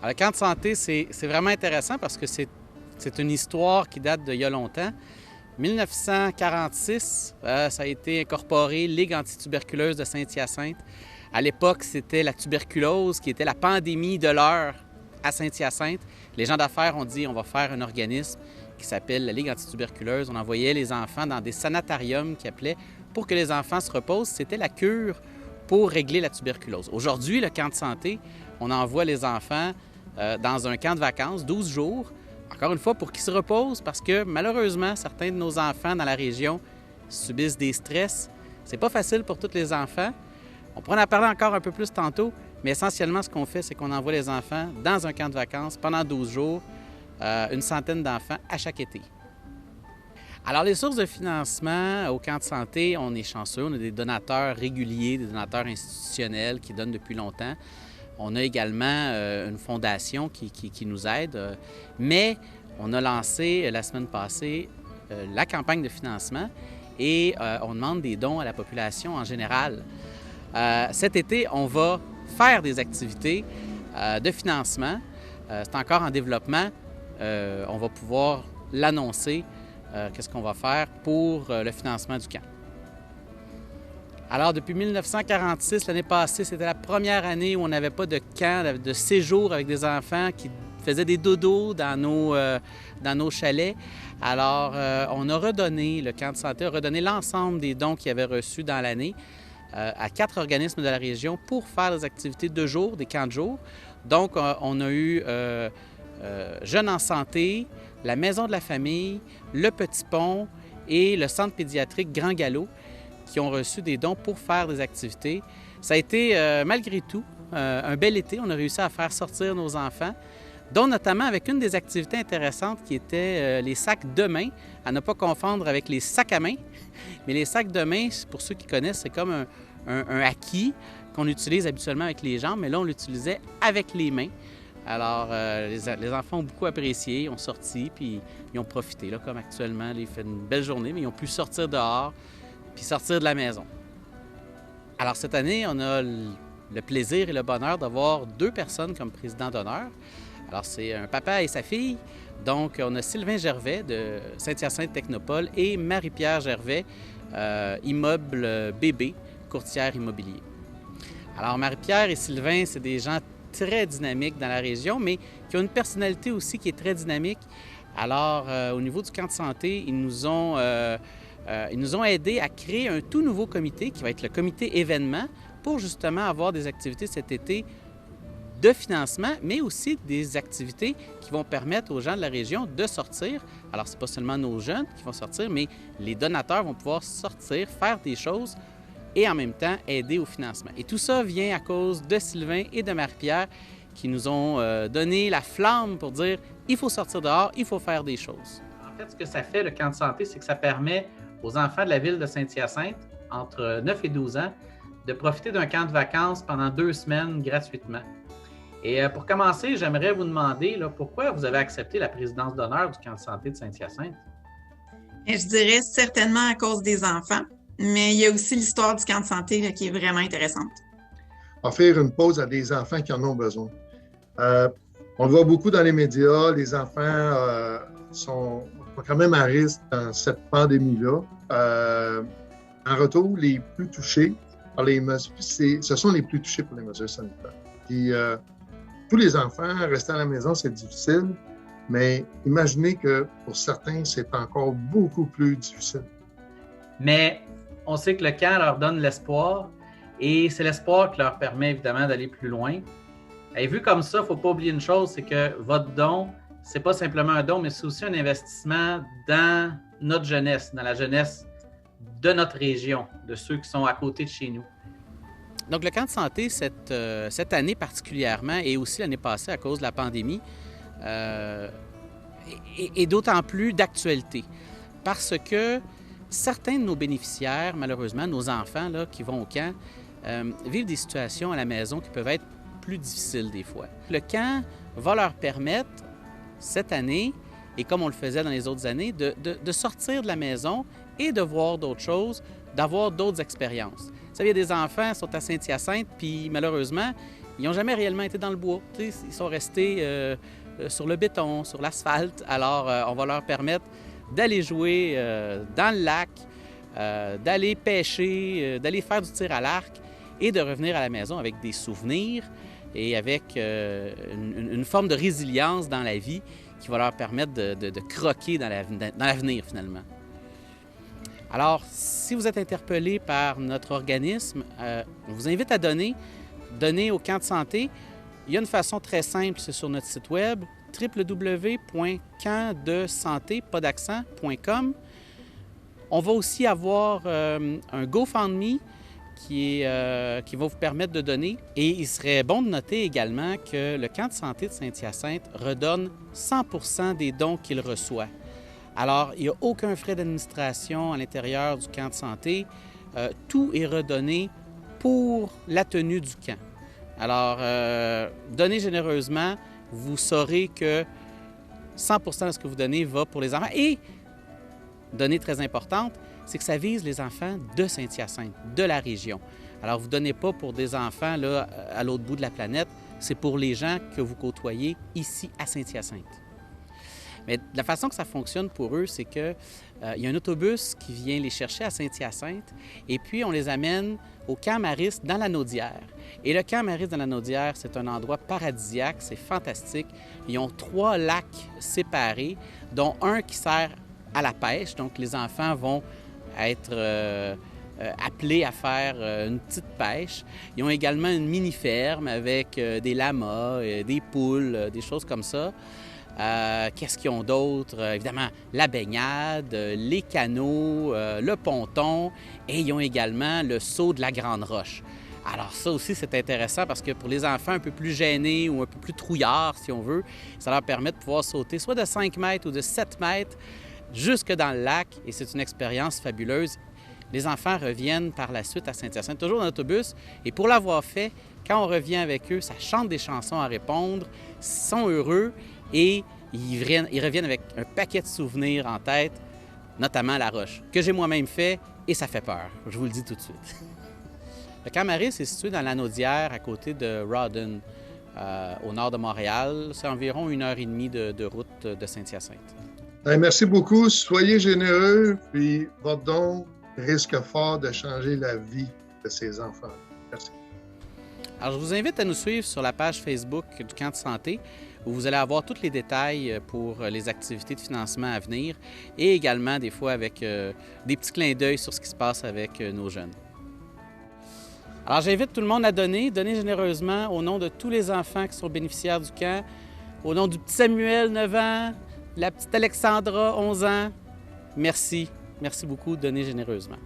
Alors, le camp de santé, c'est vraiment intéressant parce que c'est une histoire qui date d'il y a longtemps. 1946, ça a été incorporé Ligue antituberculeuse de Saint-Hyacinthe. À l'époque, c'était la tuberculose qui était la pandémie de l'heure à Saint-Hyacinthe. Les gens d'affaires ont dit on va faire un organisme qui s'appelle la Ligue antituberculeuse. On envoyait les enfants dans des sanatariums qui appelaient pour que les enfants se reposent. C'était la cure pour régler la tuberculose. Aujourd'hui, le camp de santé, on envoie les enfants dans un camp de vacances, 12 jours, encore une fois, pour qu'ils se reposent parce que malheureusement, certains de nos enfants dans la région subissent des stress. C'est pas facile pour tous les enfants. On pourrait en parler encore un peu plus tantôt, mais essentiellement, ce qu'on fait, c'est qu'on envoie les enfants dans un camp de vacances pendant 12 jours, une centaine d'enfants à chaque été. Alors, les sources de financement au camp de santé, on est chanceux. On a des donateurs réguliers, des donateurs institutionnels qui donnent depuis longtemps. On a également une fondation qui nous aide, mais on a lancé la semaine passée la campagne de financement et on demande des dons à la population en général. Cet été, on va faire des activités de financement. C'est encore en développement. On va pouvoir l'annoncer. Qu'est-ce qu'on va faire pour le financement du camp. Alors, depuis 1946, l'année passée, c'était la première année où on n'avait pas de camp, de séjour avec des enfants qui faisaient des dodos dans nos chalets. Alors, on a redonné, le camp de santé a redonné l'ensemble des dons qu'ils avaient reçus dans l'année à 4 organismes de la région pour faire des activités de jour, des camps de jour. Donc, on a eu Jeunes en santé, la Maison de la famille, le Petit Pont et le Centre pédiatrique Grand Galop qui ont reçu des dons pour faire des activités. Ça a été, malgré tout, un bel été. On a réussi à faire sortir nos enfants, dont notamment avec une des activités intéressantes qui était les sacs de main, à ne pas confondre avec les sacs à main. Mais les sacs de main, pour ceux qui connaissent, c'est comme un acquis qu'on utilise habituellement avec les jambes, mais là, on l'utilisait avec les mains. Alors, les enfants ont beaucoup apprécié, ils ont sorti, puis ils ont profité. Là, comme actuellement, il fait une belle journée, mais ils ont pu sortir dehors, puis sortir de la maison. Alors, cette année, on a le plaisir et le bonheur d'avoir 2 personnes comme président d'honneur. Alors, c'est un papa et sa fille. Donc, on a Sylvain Gervais de Saint-Hyacinthe Technopole et Marie-Pierre Gervais, immeuble BB, courtière immobilier. Alors, Marie-Pierre et Sylvain, c'est des gens très dynamiques dans la région, mais qui ont une personnalité aussi qui est très dynamique. Alors, au niveau du camp de santé, ils nous ont aidés à créer un tout nouveau comité qui va être le comité événement pour justement avoir des activités cet été de financement, mais aussi des activités qui vont permettre aux gens de la région de sortir. Alors, c'est pas seulement nos jeunes qui vont sortir, mais les donateurs vont pouvoir sortir, faire des choses et en même temps aider au financement. Et tout ça vient à cause de Sylvain et de Marie-Pierre qui nous ont donné la flamme pour dire il faut sortir dehors, il faut faire des choses. En fait, ce que ça fait, le camp de santé, c'est que ça permet aux enfants de la ville de Saint-Hyacinthe, entre 9 et 12 ans, de profiter d'un camp de vacances pendant 2 semaines gratuitement. Et pour commencer, j'aimerais vous demander pourquoi vous avez accepté la présidence d'honneur du camp de santé de Saint-Hyacinthe? Je dirais certainement à cause des enfants, mais il y a aussi l'histoire du camp de santé là, qui est vraiment intéressante. Offrir une pause à des enfants qui en ont besoin. On le voit beaucoup dans les médias, les enfants sont quand même à risque dans cette pandémie-là. En retour, les plus touchés par les mesures, ce sont les plus touchés par les mesures sanitaires. Puis, tous les enfants, rester à la maison, c'est difficile, mais imaginez que pour certains, c'est encore beaucoup plus difficile. Mais on sait que le camp leur donne l'espoir et c'est l'espoir qui leur permet évidemment d'aller plus loin. Et vu comme ça, il ne faut pas oublier une chose, c'est que votre don, ce n'est pas simplement un don, mais c'est aussi un investissement dans notre jeunesse, dans la jeunesse de notre région, de ceux qui sont à côté de chez nous. Donc, le camp de santé, cette année particulièrement, et aussi l'année passée à cause de la pandémie, est d'autant plus d'actualité. Parce que certains de nos bénéficiaires, malheureusement, nos enfants là, qui vont au camp, vivent des situations à la maison qui peuvent être plus difficiles des fois. Le camp va leur permettre, cette année, et comme on le faisait dans les autres années, de sortir de la maison et de voir d'autres choses, d'avoir d'autres expériences. Vous savez, il y a des enfants qui sont à Saint-Hyacinthe, puis malheureusement, ils n'ont jamais réellement été dans le bois. Ils sont restés sur le béton, sur l'asphalte. Alors, on va leur permettre d'aller jouer dans le lac, d'aller pêcher, d'aller faire du tir à l'arc et de revenir à la maison avec des souvenirs et avec une forme de résilience dans la vie qui va leur permettre de croquer dans l'avenir, finalement. Alors, si vous êtes interpellé par notre organisme, on vous invite à donner au camp de santé. Il y a une façon très simple, c'est sur notre site web www.campdesanté.com. On va aussi avoir un GoFundMe qui va vous permettre de donner. Et il serait bon de noter également que le camp de santé de Saint-Hyacinthe redonne 100% des dons qu'il reçoit. Alors, il n'y a aucun frais d'administration à l'intérieur du camp de santé. Tout est redonné pour la tenue du camp. Alors, donnez généreusement, vous saurez que 100% de ce que vous donnez va pour les enfants. Et, donnée très importante, c'est que ça vise les enfants de Saint-Hyacinthe, de la région. Alors, vous ne donnez pas pour des enfants là, à l'autre bout de la planète, c'est pour les gens que vous côtoyez ici à Saint-Hyacinthe. Mais la façon que ça fonctionne pour eux, c'est qu'il y a un autobus qui vient les chercher à Saint-Hyacinthe et puis on les amène au camp Maris dans la Naudière. Et le camp Maris dans la Naudière, c'est un endroit paradisiaque, c'est fantastique. Ils ont 3 lacs séparés, dont un qui sert à la pêche. Donc, les enfants vont être appelés à faire une petite pêche. Ils ont également une mini-ferme avec des lamas, des poules, des choses comme ça. Qu'est-ce qu'ils ont d'autre? Évidemment, la baignade, les canots, le ponton et ils ont également le saut de la Grande Roche. Alors ça aussi, c'est intéressant parce que pour les enfants un peu plus gênés ou un peu plus trouillards, si on veut, ça leur permet de pouvoir sauter soit de 5 mètres ou de 7 mètres jusque dans le lac et c'est une expérience fabuleuse. Les enfants reviennent par la suite à Saint-Hyacinthe, toujours dans l'autobus et pour l'avoir fait, quand on revient avec eux, ça chante des chansons à répondre, ils sont heureux. Et ils reviennent avec un paquet de souvenirs en tête, notamment la roche, que j'ai moi-même fait et ça fait peur, je vous le dis tout de suite. Le camp Maris est situé dans la Naudière, à côté de Rawdon, au nord de Montréal. C'est environ 1h30 de route de Saint-Hyacinthe. Merci beaucoup. Soyez généreux, puis votre don risque fort de changer la vie de ces enfants. Merci. Alors, je vous invite à nous suivre sur la page Facebook du camp de santé où vous allez avoir tous les détails pour les activités de financement à venir et également des fois avec des petits clins d'œil sur ce qui se passe avec nos jeunes. Alors, j'invite tout le monde à donner généreusement au nom de tous les enfants qui sont bénéficiaires du camp, au nom du petit Samuel, 9 ans, la petite Alexandra, 11 ans. Merci. Merci beaucoup de donner généreusement.